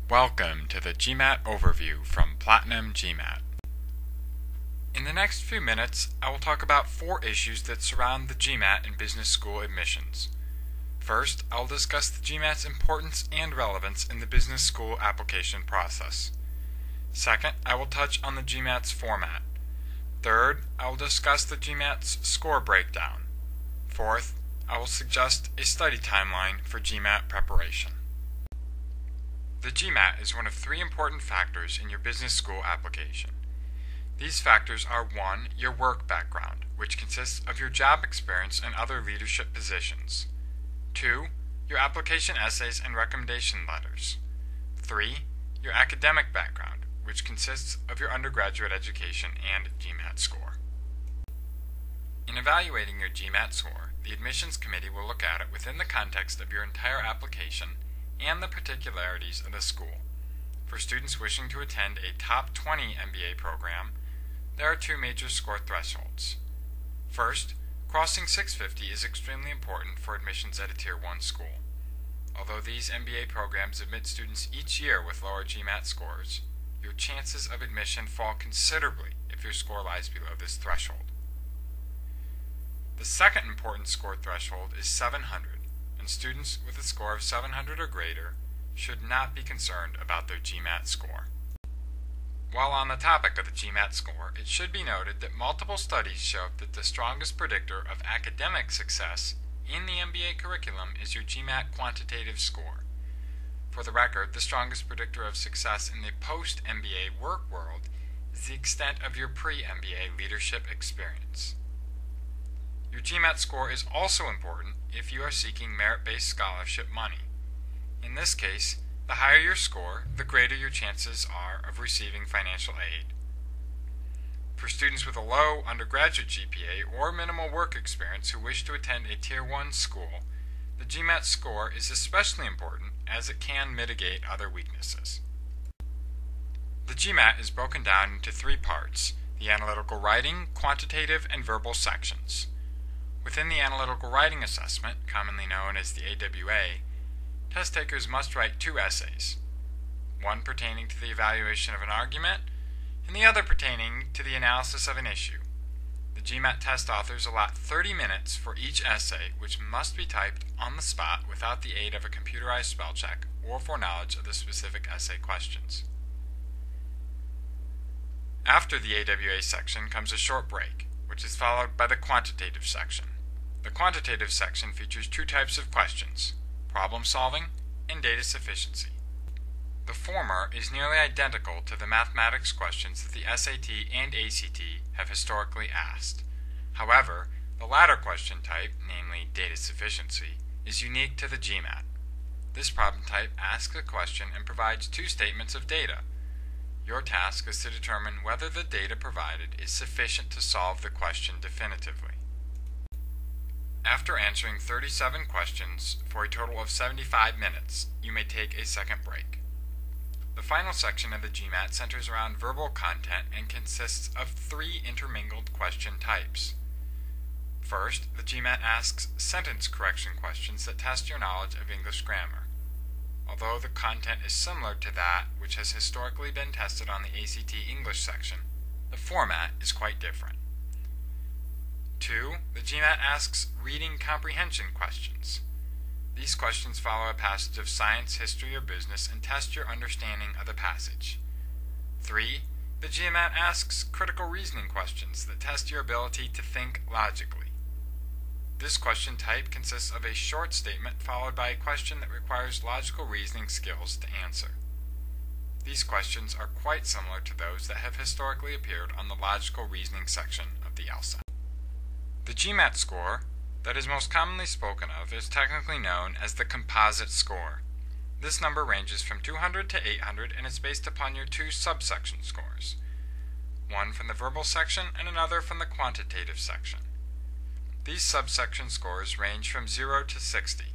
Welcome to the GMAT overview from Platinum GMAT. In the next few minutes, I will talk about 4 issues that surround the GMAT and business school admissions. First, I will discuss the GMAT's importance and relevance in the business school application process. Second, I will touch on the GMAT's format. Third, I will discuss the GMAT's score breakdown. Fourth, I will suggest a study timeline for GMAT preparation. The GMAT is one of 3 important factors in your business school application. These factors are 1. Your work background, which consists of your job experience and other leadership positions. 2. Your application essays and recommendation letters. 3. Your academic background, which consists of your undergraduate education and GMAT score. In evaluating your GMAT score, the admissions committee will look at it within the context of your entire application and the particularities of the school. For students wishing to attend a top 20 MBA program, there are 2 major score thresholds. First, crossing 650 is extremely important for admissions at a Tier 1 school. Although these MBA programs admit students each year with lower GMAT scores, your chances of admission fall considerably if your score lies below this threshold. The second important score threshold is 700. And students with a score of 700 or greater should not be concerned about their GMAT score. While on the topic of the GMAT score, it should be noted that multiple studies show that the strongest predictor of academic success in the MBA curriculum is your GMAT quantitative score. For the record, the strongest predictor of success in the post-MBA work world is the extent of your pre-MBA leadership experience. Your GMAT score is also important if you are seeking merit-based scholarship money. In this case, the higher your score, the greater your chances are of receiving financial aid. For students with a low undergraduate GPA or minimal work experience who wish to attend a Tier 1 school, the GMAT score is especially important as it can mitigate other weaknesses. The GMAT is broken down into 3 parts: the analytical writing, quantitative, and verbal sections. Within the analytical writing assessment, commonly known as the AWA, test takers must write 2 essays, one pertaining to the evaluation of an argument, and the other pertaining to the analysis of an issue. The GMAT test authors allot 30 minutes for each essay, which must be typed on the spot without the aid of a computerized spell check or foreknowledge of the specific essay questions. After the AWA section comes a short break, which is followed by the quantitative section. The quantitative section features 2 types of questions: problem solving and data sufficiency. The former is nearly identical to the mathematics questions that the SAT and ACT have historically asked. However, the latter question type, namely data sufficiency, is unique to the GMAT. This problem type asks a question and provides 2 statements of data. Your task is to determine whether the data provided is sufficient to solve the question definitively. After answering 37 questions for a total of 75 minutes, you may take a second break. The final section of the GMAT centers around verbal content and consists of 3 intermingled question types. First, the GMAT asks sentence correction questions that test your knowledge of English grammar. Although the content is similar to that which has historically been tested on the ACT English section, the format is quite different. 2. The GMAT asks reading comprehension questions. These questions follow a passage of science, history, or business and test your understanding of the passage. 3. The GMAT asks critical reasoning questions that test your ability to think logically. This question type consists of a short statement followed by a question that requires logical reasoning skills to answer. These questions are quite similar to those that have historically appeared on the logical reasoning section of the LSAT. The GMAT score that is most commonly spoken of is technically known as the composite score. This number ranges from 200 to 800 and is based upon your 2 subsection scores, one from the verbal section and another from the quantitative section. These subsection scores range from 0 to 60.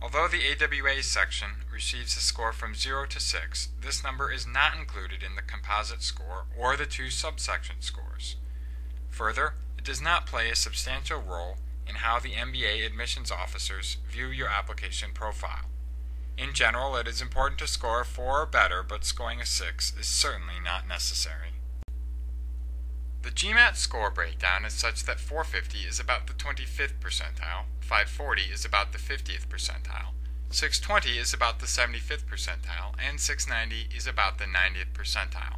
Although the AWA section receives a score from 0 to 6, this number is not included in the composite score or the 2 subsection scores. Further, it does not play a substantial role in how the MBA admissions officers view your application profile. In general, it is important to score a 4 or better, but scoring a 6 is certainly not necessary. The GMAT score breakdown is such that 450 is about the 25th percentile, 540 is about the 50th percentile, 620 is about the 75th percentile, and 690 is about the 90th percentile.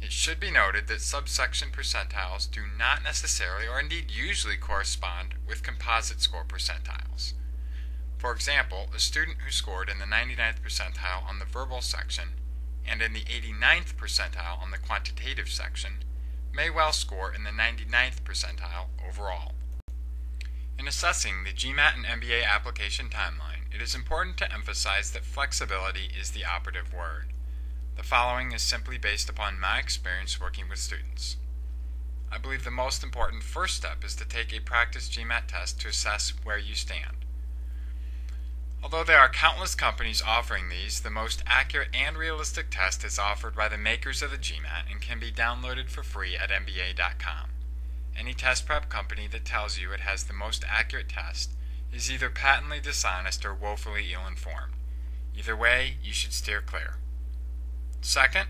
It should be noted that subsection percentiles do not necessarily or indeed usually correspond with composite score percentiles. For example, a student who scored in the 99th percentile on the verbal section and in the 89th percentile on the quantitative section may well score in the 99th percentile overall. In assessing the GMAT and MBA application timeline, it is important to emphasize that flexibility is the operative word. The following is simply based upon my experience working with students. I believe the most important first step is to take a practice GMAT test to assess where you stand. Although there are countless companies offering these, the most accurate and realistic test is offered by the makers of the GMAT and can be downloaded for free at mba.com. Any test prep company that tells you it has the most accurate test is either patently dishonest or woefully ill-informed. Either way, you should steer clear. Second,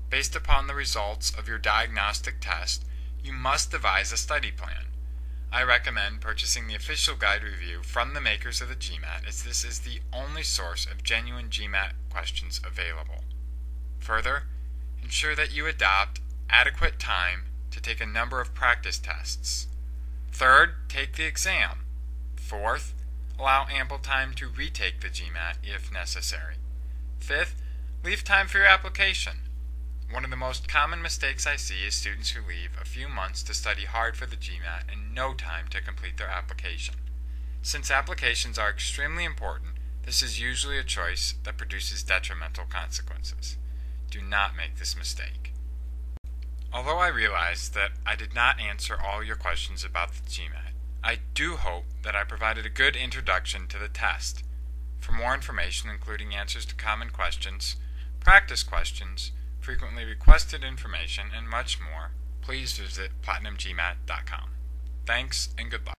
based upon the results of your diagnostic test, you must devise a study plan. I recommend purchasing the official guide review from the makers of the GMAT, as this is the only source of genuine GMAT questions available. Further, ensure that you adopt adequate time to take a number of practice tests. Third, take the exam. Fourth, allow ample time to retake the GMAT if necessary. Fifth, leave time for your application. One of the most common mistakes I see is students who leave a few months to study hard for the GMAT and no time to complete their application. Since applications are extremely important, this is usually a choice that produces detrimental consequences. Do not make this mistake. Although I realize that I did not answer all your questions about the GMAT, I do hope that I provided a good introduction to the test. For more information, including answers to common questions, practice questions, frequently requested information, and much more, please visit platinumgmat.com. Thanks and good luck.